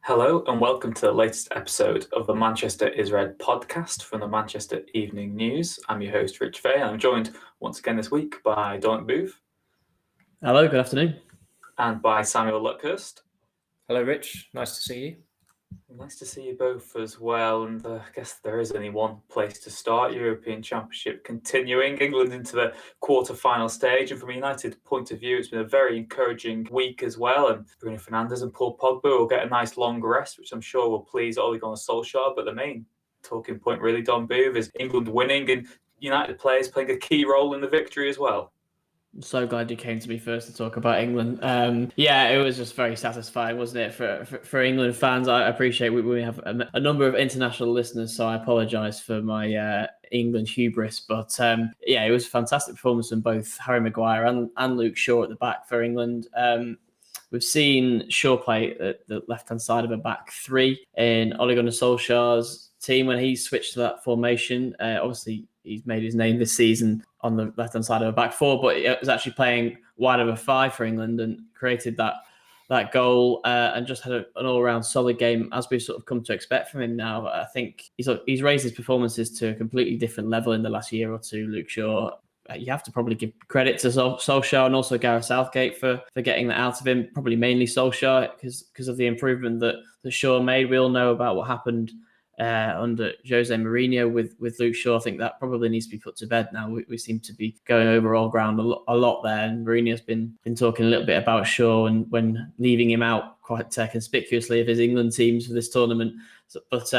Hello and welcome to the latest episode of the Manchester is Red podcast from the Manchester Evening News. I'm your host, Rich Fay, and I'm joined once again this week by Dominic Booth. Hello, good afternoon. And by Samuel Luckhurst. Hello, Rich. Nice to see you. Nice to see you both as well. And I guess there is only one place to start. European Championship continuing. England into the quarter-final stage. And from a United point of view, it's been a very encouraging week as well. And Bruno Fernandes and Paul Pogba will get a nice long rest, which I'm sure will please Ole Gunnar Solskjaer. But the main talking point really, Don Booth, is England winning and United players playing a key role in the victory as well. I'm so glad you came to me first to talk about England. It was just very satisfying, wasn't it, for England fans? I appreciate we have a number of international listeners, so I apologise for my England hubris. But it was a fantastic performance from both Harry Maguire and Luke Shaw at the back for England. We've seen Shaw play at the left-hand side of a back three in Ole Gunnar Solskjaer's team when he switched to that formation. Obviously, he's made his name this season on the left-hand side of a back four, but it was actually playing wide of a five for England and created that goal and just had an all-round solid game, as we've sort of come to expect from him now. I think he's raised his performances to a completely different level in the last year or two, Luke Shaw. You have to probably give credit to Solskjaer and also Gareth Southgate for getting that out of him, probably mainly Solskjaer because of the improvement that Shaw made. We all know about what happened under Jose Mourinho with Luke Shaw. I think that probably needs to be put to bed now. We seem to be going over all ground a lot there, and Mourinho's been talking a little bit about Shaw and when leaving him out quite conspicuously of his England teams for this tournament. But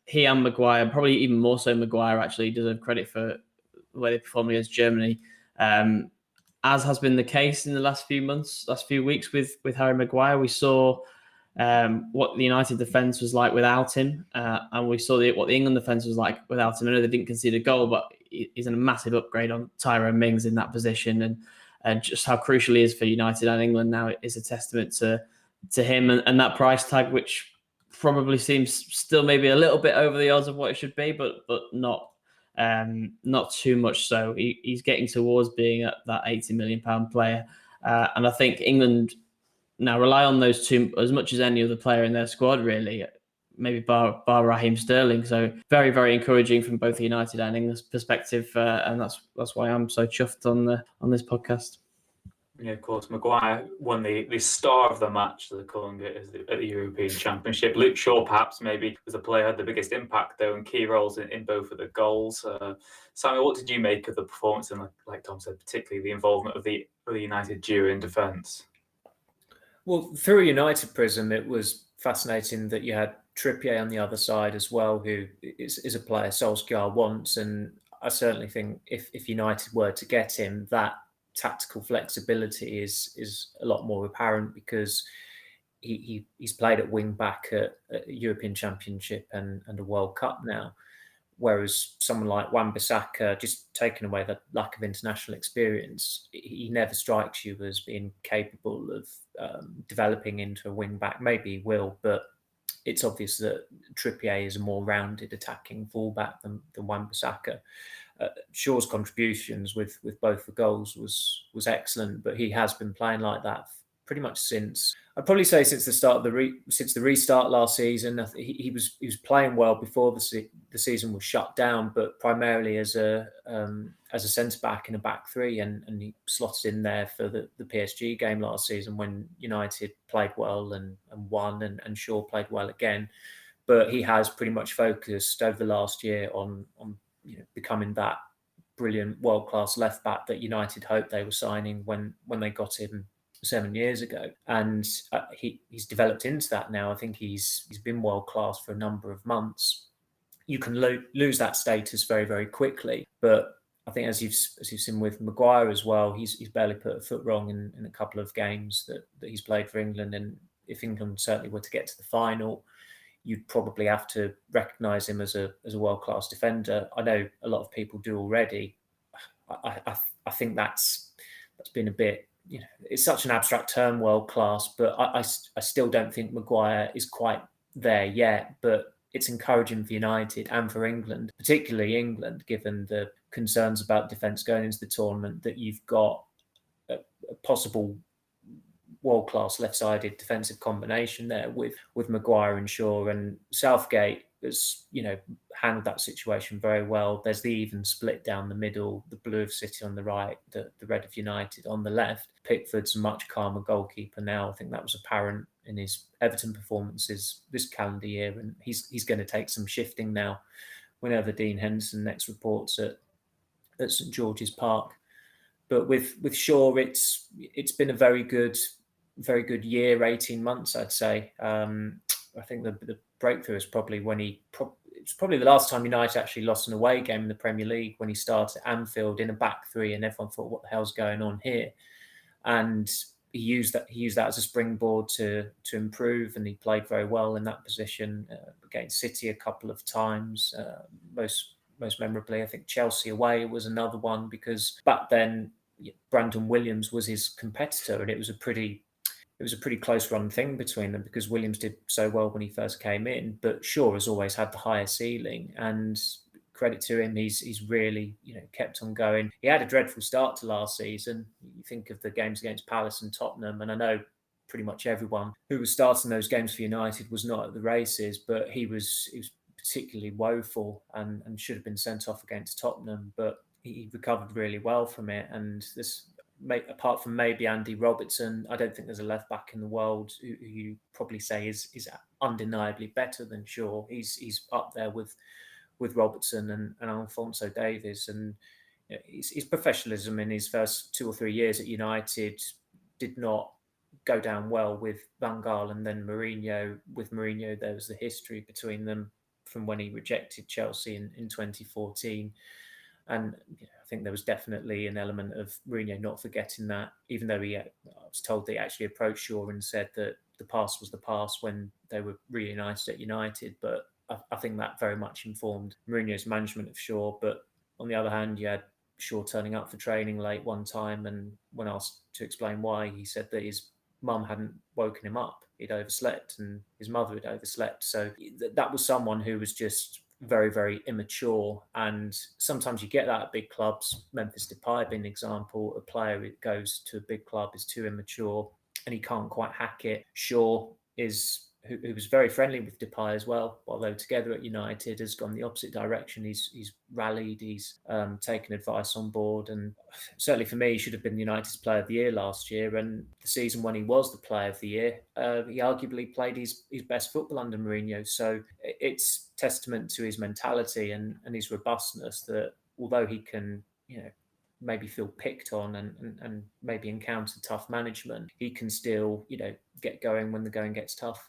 he and Maguire, probably even more so Maguire, actually deserve credit for the way they performed against Germany, as has been the case in the last few weeks with Harry Maguire. We saw what the United defence was like without him, and we saw what the England defence was like without him. I know they didn't concede a goal, but he's a massive upgrade on Tyrone Mings in that position, and just how crucial he is for United and England now is a testament to him and that price tag, which probably seems still maybe a little bit over the odds of what it should be, but not too much so. He's getting towards being that £80 million player, and I think England now rely on those two as much as any other player in their squad, really, maybe bar Raheem Sterling. So very, very encouraging from both the United and England's perspective, and that's why I'm so chuffed on this podcast. Yeah, of course. Maguire won the star of the match, they're calling it, at the European Championship. Luke Shaw, perhaps, maybe, was the player who had the biggest impact, though, and key roles in both of the goals. Samuel, what did you make of the performance and, like Tom said, particularly the involvement of the United duo in defence? Well, through a United prism, it was fascinating that you had Trippier on the other side as well, who is a player Solskjaer wants. And I certainly think if United were to get him, that tactical flexibility is a lot more apparent because he's played at wing back at a European Championship and a World Cup now. Whereas someone like Wan-Bissaka, just taking away the lack of international experience, he never strikes you as being capable of developing into a wing-back. Maybe he will, but it's obvious that Trippier is a more rounded attacking fullback than Wan-Bissaka. Shaw's contributions with both the goals was excellent, but he has been playing like that pretty much since the start of since the restart last season. He was playing well before the season was shut down, but primarily as a centre back in a back three, and he slotted in there for the PSG game last season when United played well and won, and Shaw played well again. But he has pretty much focused over the last year on becoming that brilliant world-class left back that United hoped they were signing when they got him 7 years ago, and he's developed into that now. I think he's been world class for a number of months. You can lose that status very, very quickly, but I think as you've seen with Maguire as well, he's barely put a foot wrong in a couple of games that he's played for England. And if England certainly were to get to the final, you'd probably have to recognise him as a world class defender. I know a lot of people do already. I think that's been a bit. It's such an abstract term, world class, but I still don't think Maguire is quite there yet. But it's encouraging for United and for England, particularly England, given the concerns about defence going into the tournament, that you've got a possible world-class left-sided defensive combination there with Maguire and Shaw, and Southgate has, handled that situation very well. There's the even split down the middle, the blue of City on the right, the red of United on the left. Pickford's a much calmer goalkeeper now. I think that was apparent in his Everton performances this calendar year, and he's going to take some shifting now whenever Dean Henderson next reports at St George's Park. But with Shaw, it's been a very good year, 18 months, I'd say. I think the breakthrough is probably it's probably the last time United actually lost an away game in the Premier League, when he started at Anfield in a back three, and everyone thought, what the hell's going on here? And he used that as a springboard to improve, and he played very well in that position against City a couple of times. Most memorably, I think Chelsea away was another one, because back then Brandon Williams was his competitor, and it was a pretty close run thing between them, because Williams did so well when he first came in, but Shaw has always had the higher ceiling, and credit to him, he's really kept on going. He had a dreadful start to last season. You think of the games against Palace and Tottenham, and I know pretty much everyone who was starting those games for United was not at the races, but he was particularly woeful and should have been sent off against Tottenham, but he recovered really well from it. And this, apart from maybe Andy Robertson, I don't think there's a left back in the world who you probably say is undeniably better than Shaw. He's up there with Robertson and Alphonso Davies, and his professionalism in his first 2 or 3 years at United did not go down well with Van Gaal and then Mourinho. With Mourinho, there was the history between them from when he rejected Chelsea in 2014. And I think there was definitely an element of Mourinho not forgetting that, even though I was told they actually approached Shaw and said that the past was the past when they were reunited at United. But I think that very much informed Mourinho's management of Shaw. But on the other hand, you had Shaw turning up for training late one time, and when asked to explain why, he said that his mum hadn't woken him up. He'd overslept, and his mother had overslept. So that was someone who was just very, very immature. And sometimes you get that at big clubs. Memphis Depay being an example. A player who goes to a big club is too immature and he can't quite hack it. Shaw who was very friendly with Depay as well, although together at United, has gone the opposite direction. He's rallied, he's taken advice on board, and certainly for me, he should have been United's Player of the Year last year. And the season when he was the Player of the Year, he arguably played his best football under Mourinho. So it's testament to his mentality and his robustness that although he can, maybe feel picked on and maybe encounter tough management, he can still, get going when the going gets tough.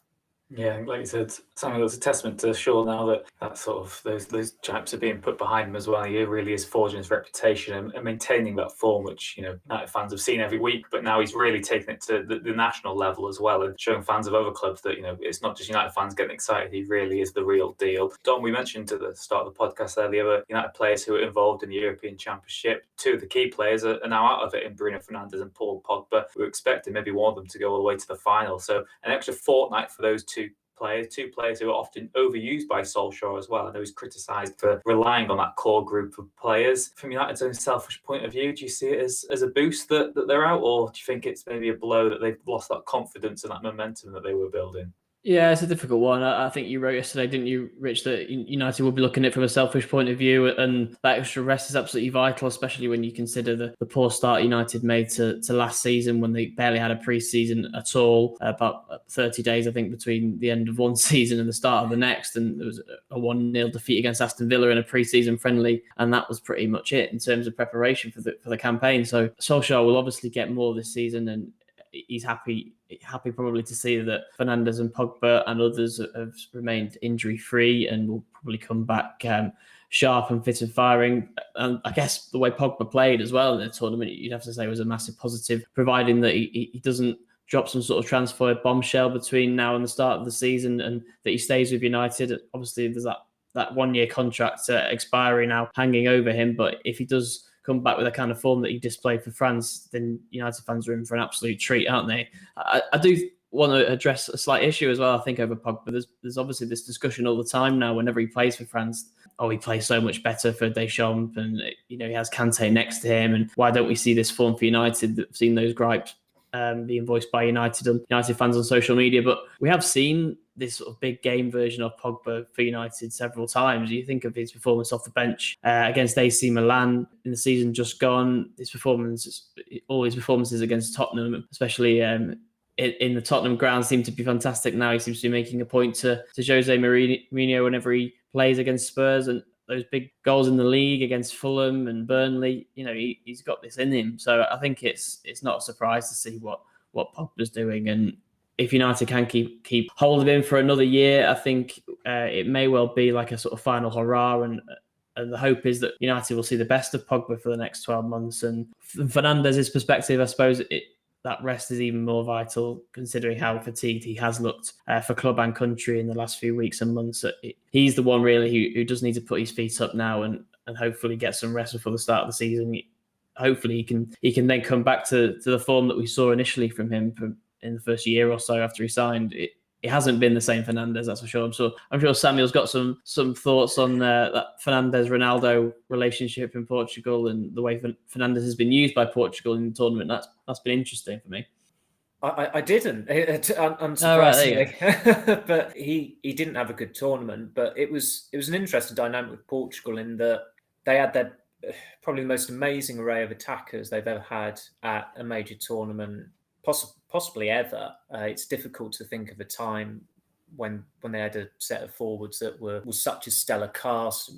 Yeah, like you said, Samuel, that's a testament to Shaw now that sort of those chaps are being put behind him as well. He really is forging his reputation and maintaining that form, which United fans have seen every week. But now he's really taking it to the national level as well, and showing fans of other clubs that it's not just United fans getting excited. He really is the real deal. Don, we mentioned at the start of the podcast there the other United players who are involved in the European Championship. Two of the key players are now out of it in Bruno Fernandes and Paul Pogba. We were expecting maybe one of them to go all the way to the final. So an extra fortnight for those two players who are often overused by Solskjaer as well. I know he's criticised for relying on that core group of players. From United's own selfish point of view, do you see it as a boost that they're out, or do you think it's maybe a blow that they've lost that confidence and that momentum that they were building? Yeah, it's a difficult one. I think you wrote yesterday, didn't you, Rich, that United will be looking at it from a selfish point of view, and that extra rest is absolutely vital, especially when you consider the poor start United made to last season, when they barely had a pre-season at all. About 30 days, I think, between the end of one season and the start of the next, and there was a 1-0 defeat against Aston Villa in a pre-season friendly, and that was pretty much it in terms of preparation for the campaign. So Solskjaer will obviously get more this season, and he's happy probably to see that Fernandes and Pogba and others have remained injury-free and will probably come back sharp and fit and firing. And I guess the way Pogba played as well in the tournament, you'd have to say was a massive positive, providing that he doesn't drop some sort of transfer bombshell between now and the start of the season, and that he stays with United. Obviously, there's that 1-year contract expiry now hanging over him, but if he does come back with the kind of form that he displayed for France, then United fans are in for an absolute treat, aren't they? I do want to address a slight issue as well, I think, over Pogba. There's obviously this discussion all the time now whenever he plays for France. Oh, he plays so much better for Deschamps, and he has Kante next to him, and why don't we see this form for United? I've seen those gripes being voiced by United fans on social media. But we have seen this sort of big game version of Pogba for United several times. You think of his performance off the bench against AC Milan in the season just gone, all his performances against Tottenham, especially in the Tottenham ground, seem to be fantastic now. He seems to be making a point to Jose Mourinho whenever he plays against Spurs, and those big goals in the league against Fulham and Burnley, he's got this in him. So I think it's not a surprise to see what Pogba's doing. And if United can keep hold of him for another year, I think it may well be like a sort of final hurrah. And the hope is that United will see the best of Pogba for the next 12 months. And from Fernandez's perspective, I suppose that rest is even more vital, considering how fatigued he has looked for club and country in the last few weeks and months. He's the one really who does need to put his feet up now and hopefully get some rest before the start of the season. Hopefully he can then come back to the form that we saw initially from him in the first year or so after he signed. It hasn't been the same Fernandes, that's for sure. I'm sure Samuel's got some thoughts on that Fernandes-Ronaldo relationship in Portugal and the way Fernandes has been used by Portugal in the tournament. That's been interesting for me. I didn't, unsurprisingly, right, but he didn't have a good tournament. But it was an interesting dynamic with Portugal in that they had their probably the most amazing array of attackers they've ever had at a major tournament, possibly ever. It's difficult to think of a time when they had a set of forwards that was such a stellar cast.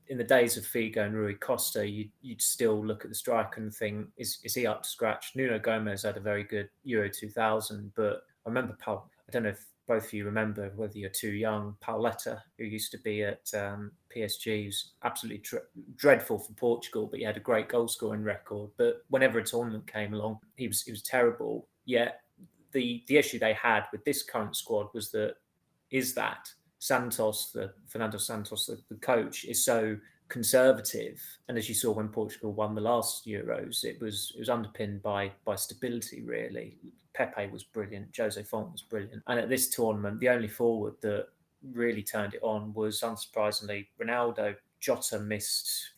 In the days of Figo and Rui Costa, you'd still look at the striker and think, is he up to scratch? Nuno Gomez had a very good Euro 2000, but I remember I don't know if both of you remember, whether you're too young, Pauleta, who used to be at PSG, was absolutely dreadful for Portugal, but he had a great goal scoring record. But whenever a tournament came along, he was terrible. Yet the issue they had with this current squad was that Santos, Fernando Santos, the coach, is so conservative. And as you saw when Portugal won the last Euros, it was underpinned by stability, really. Pepe was brilliant. Jose Font was brilliant. And at this tournament, the only forward that really turned it on was, unsurprisingly, Ronaldo. Jota missed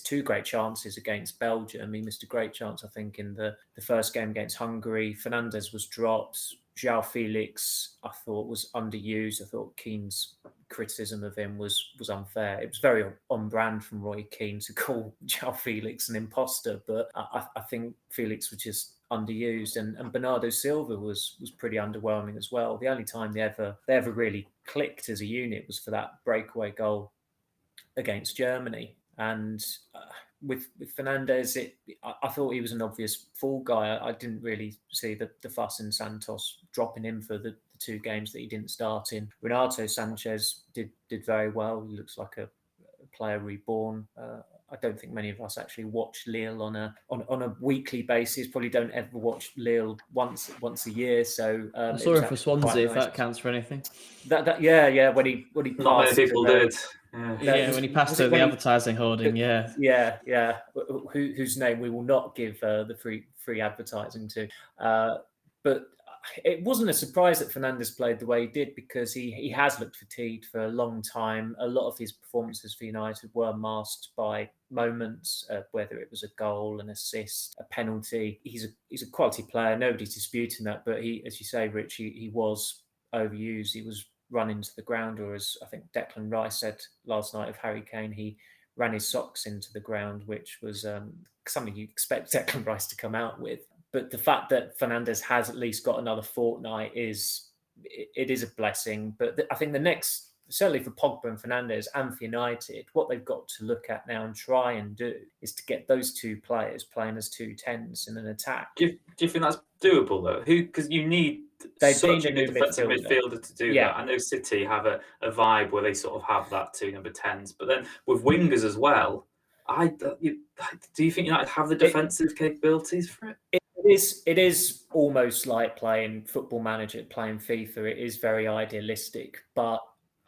two great chances against Belgium. He missed a great chance, I think, in the first game against Hungary. Fernandes was dropped. João Felix, I thought, was underused. I thought Keane's criticism of him was unfair. It was very on brand from Roy Keane to call João Felix an imposter, but I think Felix was just underused, and Bernardo Silva was pretty underwhelming as well. The only time they ever really clicked as a unit was for that breakaway goal against Germany. And with Fernandes, I thought he was an obvious fall guy. I didn't really see the fuss in Santos dropping him for the two games that he didn't start in. Renato Sanchez did very well. He looks like a player reborn. I don't think many of us actually watch Lille on a weekly basis. Probably don't ever watch Lille once a year. So I saw him for Swansea, if that counts for anything. Yeah. When he passed, not many people did. When he passed over the advertising hoarding, yeah. Whose name we will not give the free advertising to, but it wasn't a surprise that Fernandes played the way he did, because he has looked fatigued for a long time. A lot of his performances for United were masked by moments, whether it was a goal, an assist, a penalty. He's a quality player. Nobody's disputing that. But he, as you say, Rich, he was overused. He was run into the ground, or as I think Declan Rice said last night of Harry Kane, he ran his socks into the ground, which was something you expect Declan Rice to come out with. But the fact that Fernandes has at least got another fortnight is a blessing. But I think the next, certainly for Pogba and Fernandes and for United, what they've got to look at now and try and do is to get those two players playing as 2 10s in an attack. Do you think that's doable though? Because you need such a good defensive midfielder to do that. I know City have a vibe where they sort of have that two number 10s, but then with wingers as well, do you think United have the defensive capabilities for it? It is almost like playing Football Manager, playing FIFA. It is very idealistic, but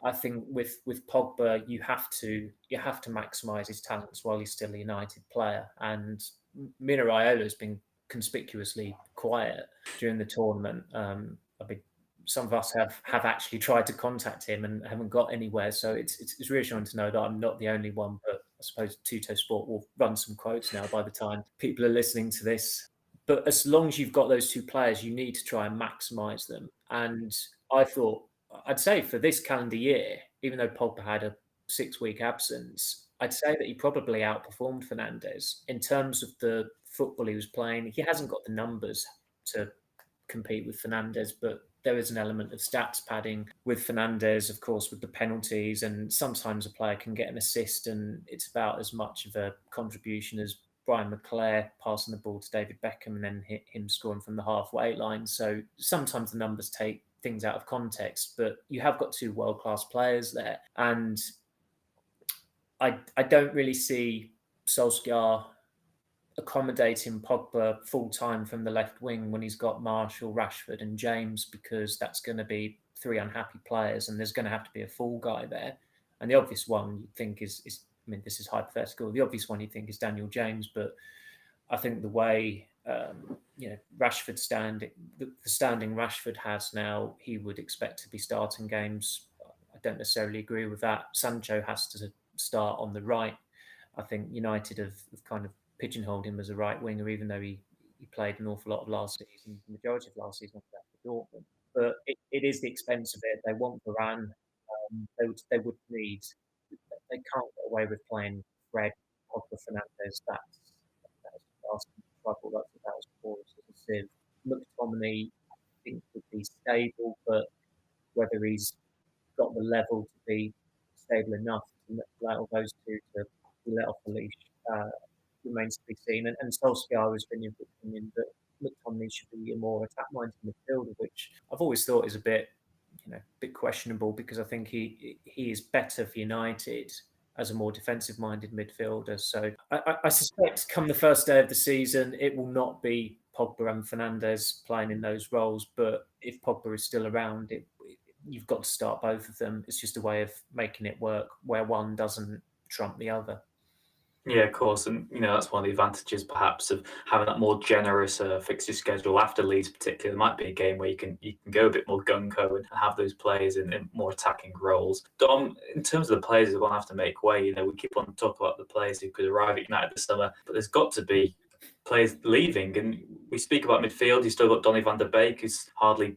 I think with Pogba, you have to maximise his talents while he's still a United player. And Mino Raiola has been conspicuously quiet during the tournament. Some of us have actually tried to contact him and haven't got anywhere. So it's reassuring to know that I'm not the only one. But I suppose Tutto Sport will run some quotes now by the time people are listening to this. But as long as you've got those two players, you need to try and maximise them. And I'd say for this calendar year, even though Pogba had a 6-week absence, I'd say that he probably outperformed Fernandes in terms of the football he was playing. He hasn't got the numbers to compete with Fernandes, but there is an element of stats padding with Fernandes, of course, with the penalties, and sometimes a player can get an assist and it's about as much of a contribution as Brian McClare passing the ball to David Beckham and then him scoring from the halfway line. So sometimes the numbers take things out of context, but you have got two world-class players there. And I don't really see Solskjaer accommodating Pogba full-time from the left wing when he's got Martial, Rashford and James, because that's going to be three unhappy players and there's going to have to be a full guy there. And the obvious one you think is I mean, this is hypothetical. The obvious one you think is Daniel James, but I think the way Rashford the standing Rashford has now, he would expect to be starting games. I don't necessarily agree with that. Sancho has to start on the right. I think United have kind of pigeonholed him as a right winger, even though he played an awful lot of last season, the majority of last season for Dortmund. But it is the expense of it. They want Varane. They would need. They can't get away with playing Fred, Pogba, Fernandes. That's asking trouble. That's about as poor as a sieve. McTominay, I think, would be stable, but whether he's got the level to be stable enough to allow those two to be let off the leash remains to be seen. And Solskjaer has been of the opinion that McTominay should be a more attack-minded midfielder, which I've always thought is a bit questionable, because I think he is better for United as a more defensive-minded midfielder. So I suspect come the first day of the season, it will not be Pogba and Fernandes playing in those roles. But if Pogba is still around, you've got to start both of them. It's just a way of making it work where one doesn't trump the other. Yeah, of course, and that's one of the advantages perhaps of having that more generous fixture schedule after Leeds. Particularly, there might be a game where you can go a bit more gung-ho and have those players in more attacking roles. Dom, in terms of the players who are going to have to make way, we keep on talking about the players who could arrive at United this summer, but there's got to be players leaving, and we speak about midfield. You've still got Donny van der Beek, who's hardly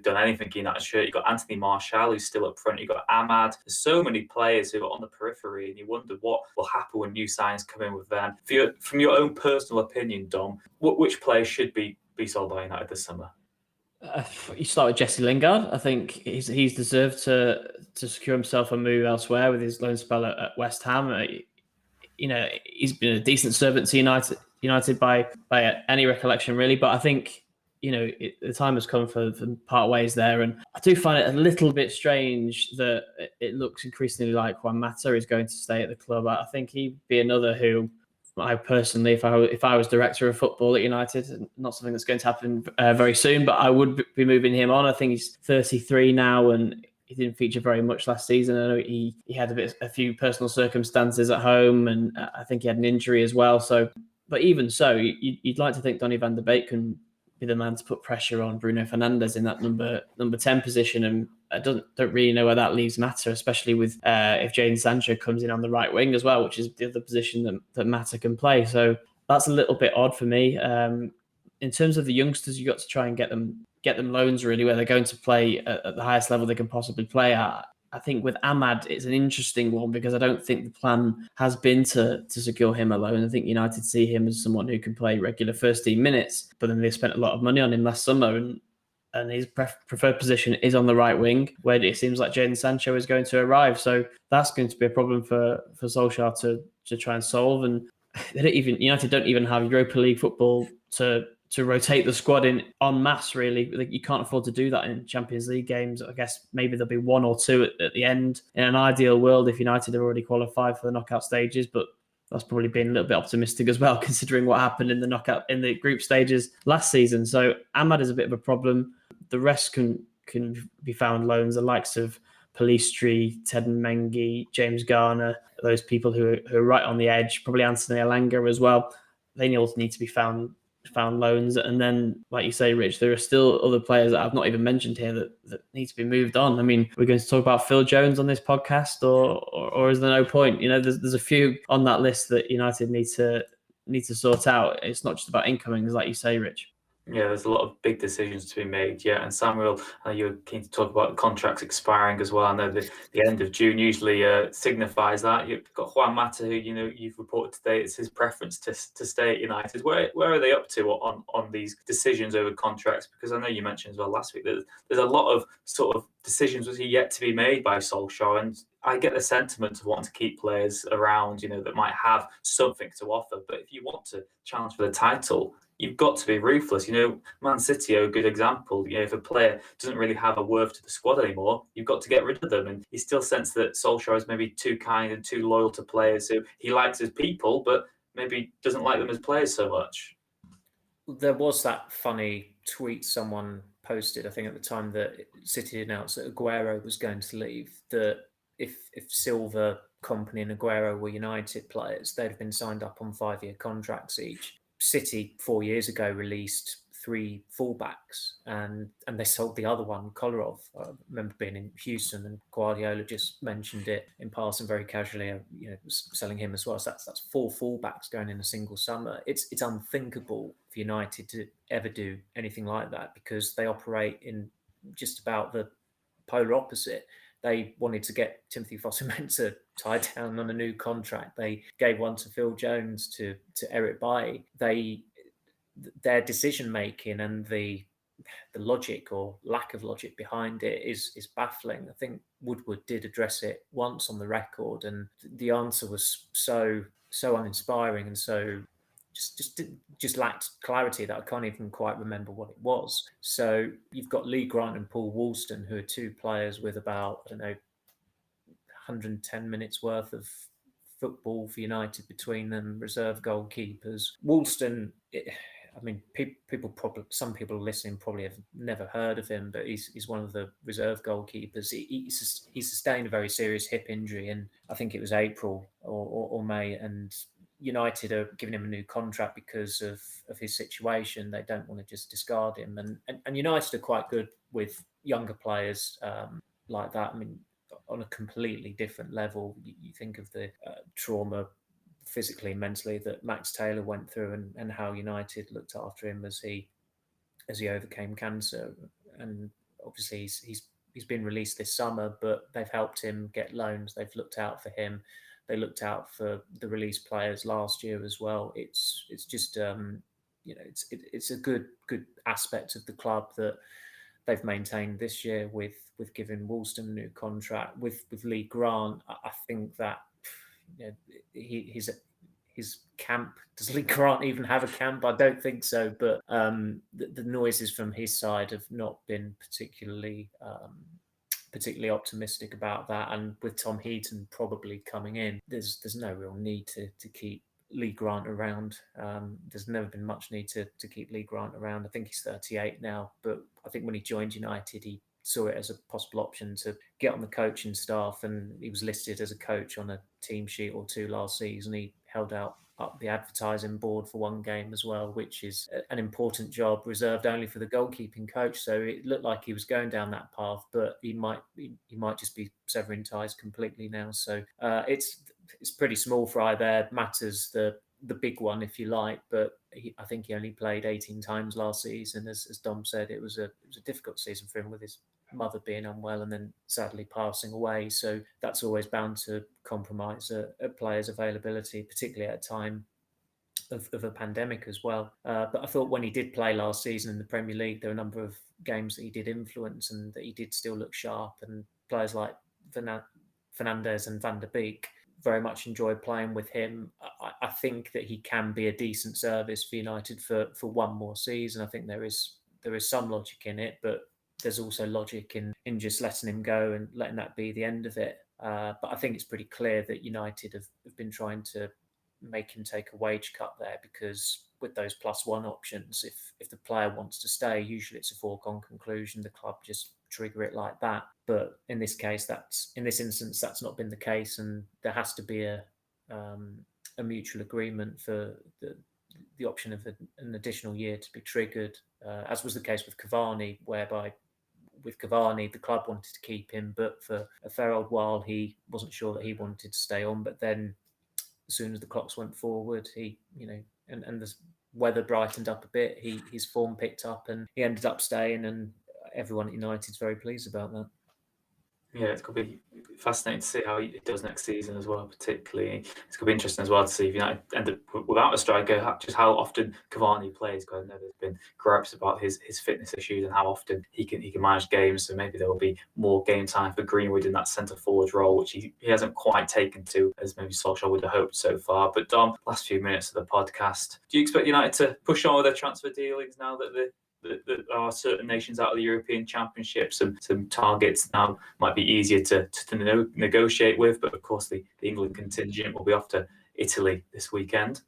done anything in that shirt. You've got Anthony Martial, who's still up front. You've got Ahmad. There's so many players who are on the periphery, and you wonder what will happen when new signings come in with them. From your own personal opinion, Dom, which players should be sold by United this summer? You start with Jesse Lingard. I think he's deserved to secure himself a move elsewhere with his loan spell at West Ham. He's been a decent servant to United by any recollection, really. But I think the time has come for them to part ways there. And I do find it a little bit strange that it looks increasingly like Juan Mata is going to stay at the club. I think he'd be another who I personally, if I was director of football at United, not something that's going to happen very soon, but I would be moving him on. I think he's 33 now and he didn't feature very much last season. I know he had a few personal circumstances at home, and I think he had an injury as well. So, but even so, you'd like to think Donny van der Beek can be the man to put pressure on Bruno Fernandes in that number 10 position, and I don't really know where that leaves Mata, especially with if Jadon Sancho comes in on the right wing as well, which is the other position that Mata can play. So that's a little bit odd for me. In terms of the youngsters, you got to try and get them loans really, where they're going to play at the highest level they can possibly play at. I think with Ahmad, it's an interesting one because I don't think the plan has been to secure him alone. I think United see him as someone who can play regular first team minutes, but then they spent a lot of money on him last summer, and his preferred position is on the right wing, where it seems like Jadon Sancho is going to arrive. So that's going to be a problem for Solskjaer to try and solve. And United don't even have Europa League football to rotate the squad in en masse, really. You can't afford to do that in Champions League games. I guess maybe there'll be one or two at the end. In an ideal world, if United have already qualified for the knockout stages, but that's probably been a little bit optimistic as well, considering what happened in the group stages last season. So Ahmad is a bit of a problem. The rest can be found loans, the likes of Pellistri, Teden Mengi, James Garner, those people who are right on the edge, probably Anthony Elanga as well. They all need to be found loans. And then, like you say, Rich, there are still other players that I've not even mentioned here that need to be moved on. I mean, we're going to talk about Phil Jones on this podcast, or is there no point? There's a few on that list that United need to need to sort out. It's not just about incomings, like you say, Rich. Yeah, there's a lot of big decisions to be made. Yeah, and Samuel, you're keen to talk about contracts expiring as well. I know the end of June usually signifies that. You've got Juan Mata, who you've reported today it's his preference to stay at United. Where are they up to on these decisions over contracts? Because I know you mentioned as well last week that there's a lot of sort of decisions that are yet to be made by Solskjaer, and I get the sentiment of wanting to keep players around, that might have something to offer. But if you want to challenge for the title, you've got to be ruthless. Man City are a good example. If a player doesn't really have a worth to the squad anymore, you've got to get rid of them. And he still sense that Solskjaer is maybe too kind and too loyal to players who he likes as people, but maybe doesn't like them as players so much. There was that funny tweet someone posted, I think at the time that City announced that Aguero was going to leave, that if Silva, Kompany and Aguero were United players, they'd have been signed up on 5-year contracts each. City 4 years ago released 3 fullbacks and they sold the other one, Kolarov. I remember being in Houston and Guardiola just mentioned it in passing very casually, selling him as well. So that's 4 fullbacks going in a single summer. It's unthinkable for United to ever do anything like that because they operate in just about the polar opposite. They wanted to get Timothy Fosu-Mensah tied down on a new contract. They gave one to Phil Jones, to Eric Bailly. Their decision making and the logic or lack of logic behind it is baffling. I think Woodward did address it once on the record, and the answer was so uninspiring and so just lacked clarity that I can't even quite remember what it was. So you've got Lee Grant and Paul Woolston, who are 2 players with about, 110 minutes worth of football for United between them, reserve goalkeepers. Woolston, some people listening probably have never heard of him, but he's one of the reserve goalkeepers. He sustained a very serious hip injury in, I think it was April or May, and United are giving him a new contract because of his situation. They don't want to just discard him. And United are quite good with younger players like that. On a completely different level. You think of the trauma physically, mentally that Max Taylor went through and how United looked after him as he overcame cancer. And obviously he's been released this summer, but they've helped him get loans. They've looked out for him. They looked out for the released players last year as well. It's just it's a good aspect of the club that they've maintained this year with giving Woolston a new contract. With Lee Grant, I think that his camp, does Lee Grant even have a camp? I don't think so, but the noises from his side have not been particularly optimistic about that. And with Tom Heaton probably coming in, there's no real need to keep Lee Grant around. There's never been much need to keep Lee Grant around. I think he's 38 now, but I think when he joined United, he saw it as a possible option to get on the coaching staff, and he was listed as a coach on a team sheet or 2 last season. He held up the advertising board for 1 game as well, which is an important job reserved only for the goalkeeping coach. So it looked like he was going down that path, but he might just be severing ties completely now. So it's pretty small fry there. Matters the big one, if you like, but I think he only played 18 times last season. As Dom said, it was a difficult season for him with his mother being unwell and then sadly passing away. So that's always bound to compromise a player's availability, particularly at a time of a pandemic as well. But I thought when he did play last season in the Premier League, there were a number of games that he did influence and that he did still look sharp. And players like Fernandes and Van der Beek very much enjoyed playing with him. I think that he can be a decent service for United for 1 more season. I think there is some logic in it, but there's also logic in just letting him go and letting that be the end of it. But I think it's pretty clear that United have been trying to make him take a wage cut there, because with those +1 options, if the player wants to stay, usually it's a foregone conclusion. The club just trigger it like that. But in this case, in this instance, that's not been the case, and there has to be a mutual agreement for the option of an additional year to be triggered, as was the case with Cavani, whereby with Cavani, the club wanted to keep him, but for a fair old while, he wasn't sure that he wanted to stay on. But then as soon as the clocks went forward. He, and the weather brightened up a bit. His form picked up, and he ended up staying. And everyone at United's very pleased about that. Yeah, it's going to be fascinating to see how he does next season as well, particularly. It's going to be interesting as well to see if United end up without a striker, just how often Cavani plays, because I know there's been gripes about his fitness issues and how often he can manage games. So maybe there will be more game time for Greenwood in that centre forward role, which he hasn't quite taken to as maybe Solskjaer would have hoped so far. But Dom, last few minutes of the podcast, do you expect United to push on with their transfer dealings now that there are certain nations out of the European Championship, some targets now might be easier to negotiate with, but of course the England contingent will be off to Italy this weekend?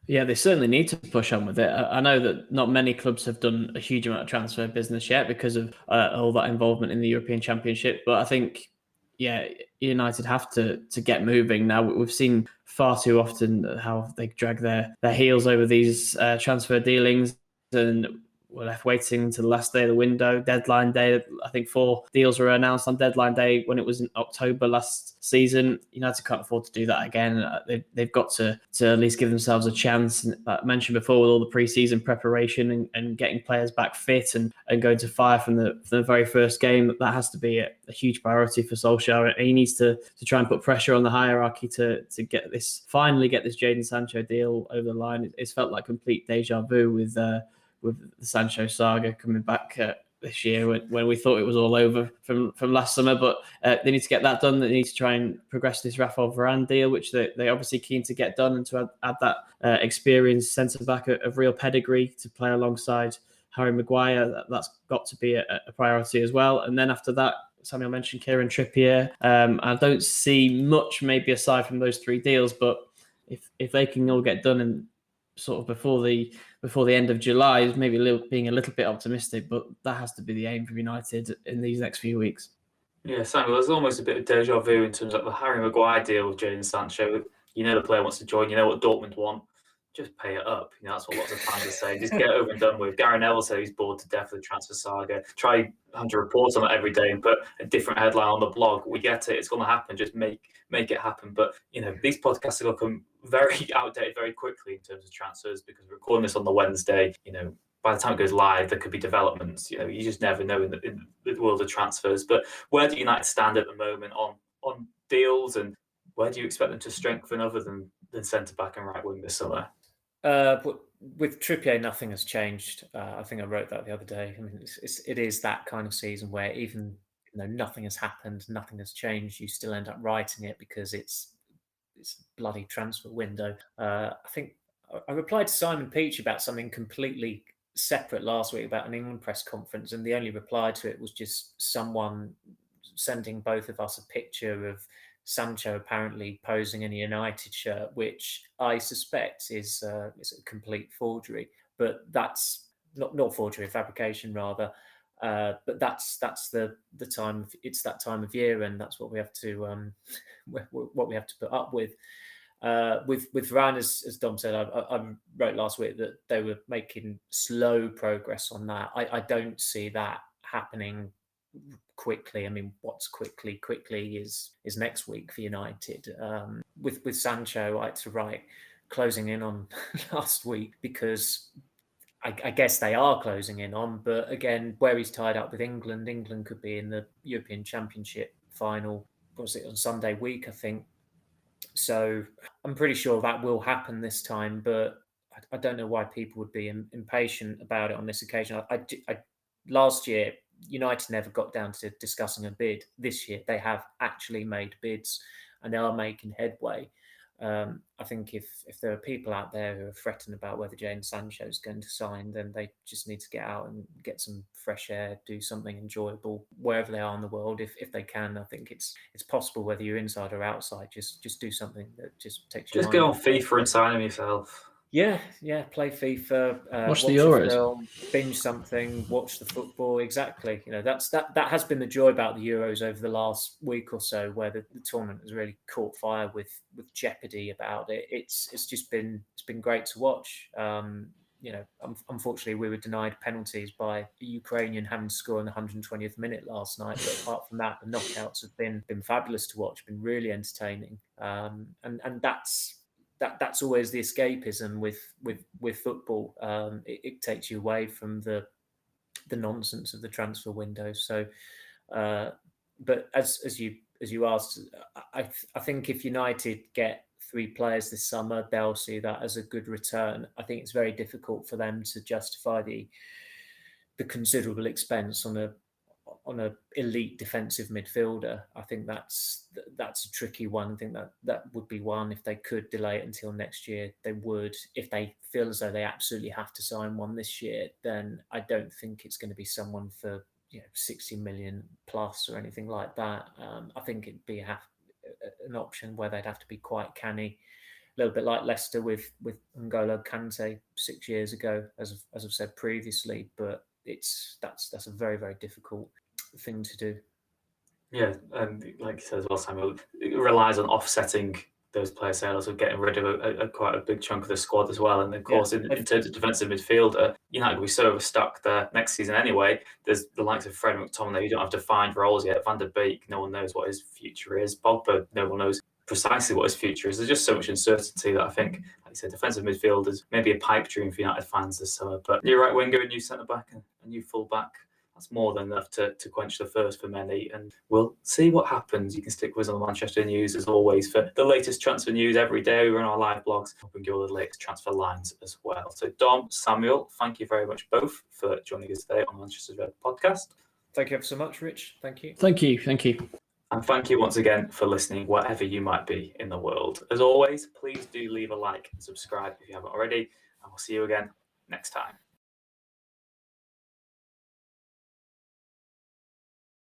Yeah, they certainly need to push on with it. I know that not many clubs have done a huge amount of transfer business yet because of all that involvement in the European Championship, but I think, yeah, United have to get moving now. We've seen far too often how they drag their heels over these transfer dealings, and we're left waiting until the last day of the window, deadline day. I think 4 deals were announced on deadline day when it was in October last season. United can't afford to do that again. They've got to at least give themselves a chance. And like I mentioned before, with all the pre-season preparation and getting players back fit and going to fire from the very first game, that has to be a huge priority for Solskjaer. He needs to try and put pressure on the hierarchy to finally get this Jadon Sancho deal over the line. It's felt like complete deja vu with the Sancho saga coming back this year when we thought it was all over from last summer. But they need to get that done. They need to try and progress this Rafael Varane deal, which they're obviously keen to get done, and to add that experienced centre-back of real pedigree to play alongside Harry Maguire. That's got to be a priority as well. And then after that, Samuel mentioned Kieran Trippier. I don't see much maybe aside from those 3 deals, but if they can all get done and sort of before the end of July, is maybe being a little bit optimistic, but that has to be the aim for United in these next few weeks. Yeah, Samuel, there's almost a bit of deja vu in terms of the Harry Maguire deal with Jadon Sancho. The player wants to join, what Dortmund want. Just pay it up. That's what lots of fans are saying. Just get it over and done with. Gary Neville said he's bored to death of the transfer saga. Try 100 reports on it every day and put a different headline on the blog. We get it. It's going to happen. Just make it happen. But, these podcasts are going to come very outdated very quickly in terms of transfers, because we're recording this on the Wednesday. By the time it goes live, there could be developments. You just never know in the world of transfers. But where do United stand at the moment on deals, and where do you expect them to strengthen other than centre-back and right wing this summer? But with Trippier, nothing has changed. I think I wrote that the other day. I mean, it is that kind of season where even nothing has happened, nothing has changed, you still end up writing it because it's bloody transfer window. I think I replied to Simon Peach about something completely separate last week about an England press conference, and the only reply to it was just someone sending both of us a picture of Sancho apparently posing in a United shirt, which I suspect is a complete forgery. But that's not forgery, fabrication rather. But that's the time. It's that time of year, and that's what we have to what we have to put up with. With Varane, as Dom said, I wrote last week that they were making slow progress on that. I don't see that happening quickly. I mean, what's quickly is next week for United. With Sancho, I had to write closing in on last week because I guess they are closing in on, but again, where he's tied up with England could be in the European Championship final. Was it on Sunday week, I think? So I'm pretty sure that will happen this time, but I don't know why people would be impatient about it on this occasion. Last year, United never got down to discussing a bid. This year, they have actually made bids and they are making headway. I think if there are people out there who are fretting about whether Jadon Sancho is going to sign, then they just need to get out and get some fresh air, do something enjoyable wherever they are in the world. If they can, I think it's possible whether you're inside or outside. Just do something that just takes your Just mind go on off. FIFA and sign them yourself. Yeah, play FIFA, watch the Euros, film, binge something, watch the football. Exactly. That has been the joy about the Euros over the last week or so, where the tournament has really caught fire with jeopardy about it. It's been great to watch. Unfortunately, we were denied penalties by a Ukrainian having to score in the 120th minute last night. But apart from that, the knockouts have been fabulous to watch, been really entertaining. And that's that's always the escapism with football. It takes you away from the nonsense of the transfer window. So, but as you asked, I think if United get 3 players this summer, they'll see that as a good return. I think it's very difficult for them to justify the considerable expense on a elite defensive midfielder. I think that's a tricky one. I think that would be one. If they could delay it until next year, they would. If they feel as though they absolutely have to sign one this year, then I don't think it's going to be someone for 60 million plus or anything like that. I think it'd be an option where they'd have to be quite canny, a little bit like Leicester with N'Golo Kante 6 years ago, as I've said previously. But that's a very, very difficult thing to do. Yeah, and like you said as well, Samuel, it relies on offsetting those player sales, of getting rid of a quite a big chunk of the squad as well. And of course, in terms of defensive midfielder, United will be so overstuck there next season anyway. There's the likes of Fred McTominay, who don't have to find roles yet. Van der Beek, no one knows what his future is. Pogba, no one knows precisely what his future is. There's just so much uncertainty that I think, like you said, defensive midfield is maybe a pipe dream for United fans this summer. But new right winger, a new centre back, and a new full back, that's more than enough to quench the thirst for many. And we'll see what happens. You can stick with us on the Manchester News as always for the latest transfer news every day. We're on our live blogs. I'll bring you all the latest transfer lines as well. So Dom, Samuel, thank you very much both for joining us today on Manchester Red podcast. Thank you ever so much, Rich. Thank you. Thank you. And thank you once again for listening, wherever you might be in the world. As always, please do leave a like and subscribe if you haven't already. And we'll see you again next time.